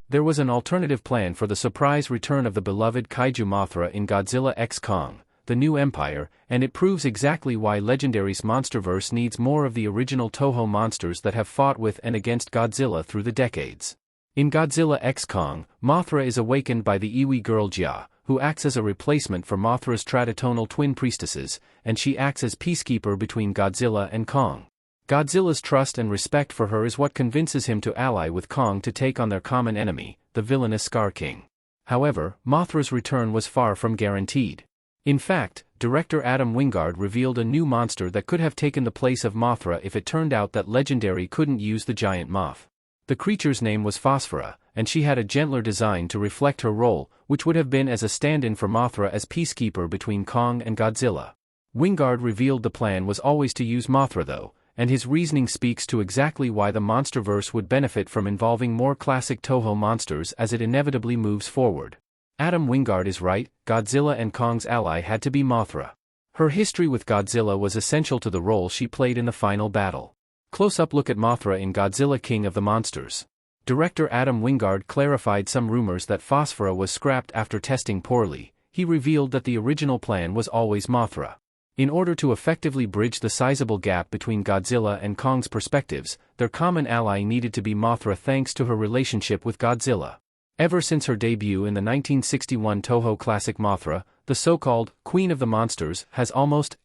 There was an alternative plan for the surprise return of the beloved kaiju Mothra in Godzilla x Kong, The New Empire, and it proves exactly why Legendary's Monsterverse needs more of the original Toho monsters that have fought with and against Godzilla through the decades. In Godzilla x Kong, Mothra is awakened by the Iwi girl Jia, who acts as a replacement for Mothra's traditonal twin priestesses, and she acts as peacekeeper between Godzilla and Kong. Godzilla's trust and respect for her is what convinces him to ally with Kong to take on their common enemy, the villainous Scar King. However, Mothra's return was far from guaranteed. In fact, director Adam Wingard revealed a new monster that could have taken the place of Mothra if it turned out that Legendary couldn't use the giant moth. The creature's name was Phosphora, and she had a gentler design to reflect her role, which would have been as a stand-in for Mothra as peacekeeper between Kong and Godzilla. Wingard revealed the plan was always to use Mothra though, and his reasoning speaks to exactly why the Monsterverse would benefit from involving more classic Toho monsters as it inevitably moves forward. Adam Wingard is right, Godzilla and Kong's ally had to be Mothra. Her history with Godzilla was essential to the role she played in the final battle. Close-up look at Mothra in Godzilla King of the Monsters. Director Adam Wingard clarified some rumors that Phosphora was scrapped after testing poorly. He revealed that the original plan was always Mothra. In order to effectively bridge the sizable gap between Godzilla and Kong's perspectives, their common ally needed to be Mothra thanks to her relationship with Godzilla. Ever since her debut in the 1961 Toho classic Mothra, the so-called Queen of the Monsters has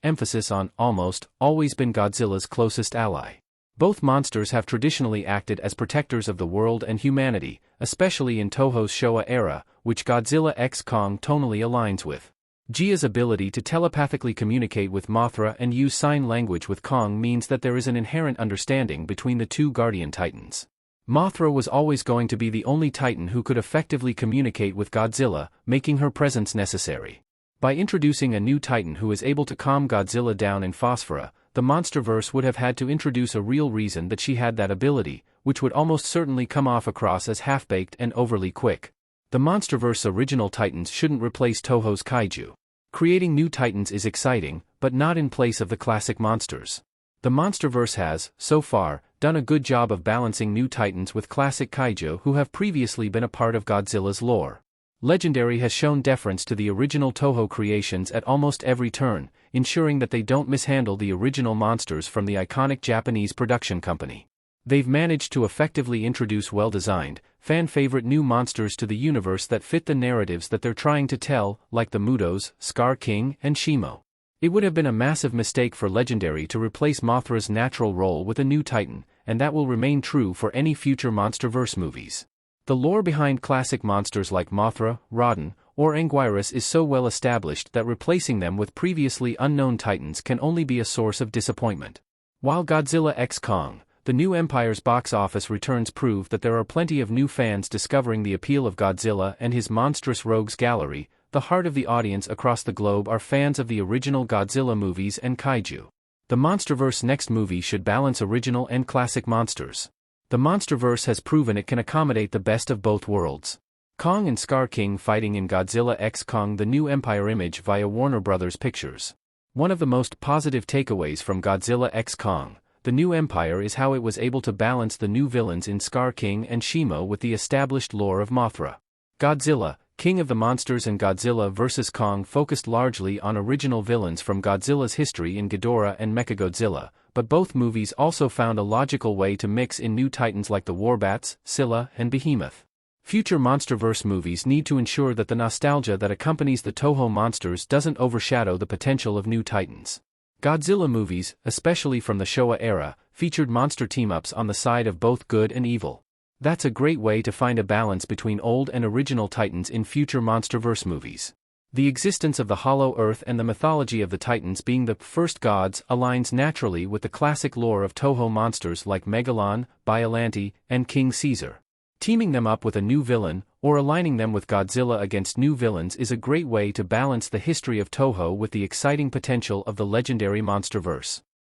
emphasis on almost, always been Godzilla's closest ally. Both monsters have traditionally acted as protectors of the world and humanity, especially in Toho's Showa era, which Godzilla x Kong tonally aligns with. Jia's ability to telepathically communicate with Mothra and use sign language with Kong means that there is an inherent understanding between the two Guardian Titans. Mothra was always going to be the only Titan who could effectively communicate with Godzilla, making her presence necessary. By introducing a new Titan who is able to calm Godzilla down in Phosphora, the Monsterverse would have had to introduce a real reason that she had that ability, which would almost certainly come off across as half-baked and overly quick. The Monsterverse original Titans shouldn't replace Toho's kaiju. Creating new Titans is exciting, but not in place of the classic monsters. The Monsterverse has, so far, done a good job of balancing new Titans with classic kaiju who have previously been a part of Godzilla's lore. Legendary has shown deference to the original Toho creations at almost every turn, ensuring that they don't mishandle the original monsters from the iconic Japanese production company. They've managed to effectively introduce well-designed, fan-favorite new monsters to the universe that fit the narratives that they're trying to tell, like the Mutos, Scar King, and Shimo. It would have been a massive mistake for Legendary to replace Mothra's natural role with a new Titan, and that will remain true for any future Monsterverse movies. The lore behind classic monsters like Mothra, Rodan, or Anguirus is so well established that replacing them with previously unknown Titans can only be a source of disappointment. While Godzilla x Kong, The New Empire's box office returns prove that there are plenty of new fans discovering the appeal of Godzilla and his monstrous rogues gallery. The heart of the audience across the globe are fans of the original Godzilla movies and kaiju. The Monsterverse next movie should balance original and classic monsters. The Monsterverse has proven it can accommodate the best of both worlds. Kong and Scar King fighting in Godzilla x Kong The New Empire image via Warner Bros. Pictures. One of the most positive takeaways from Godzilla x Kong, The New Empire is how it was able to balance the new villains in Scar King and Shimo with the established lore of Mothra. Godzilla, King of the Monsters and Godzilla vs. Kong focused largely on original villains from Godzilla's history in Ghidorah and Mechagodzilla, but both movies also found a logical way to mix in new titans like the Warbats, Scylla, and Behemoth. Future Monsterverse movies need to ensure that the nostalgia that accompanies the Toho monsters doesn't overshadow the potential of new titans. Godzilla movies, especially from the Showa era, featured monster team-ups on the side of both good and evil. That's a great way to find a balance between old and original titans in future Monsterverse movies. The existence of the Hollow Earth and the mythology of the Titans being the first gods aligns naturally with the classic lore of Toho monsters like Megalon, Biollante, and King Caesar. Teaming them up with a new villain, or aligning them with Godzilla against new villains is a great way to balance the history of Toho with the exciting potential of the legendary Monsterverse.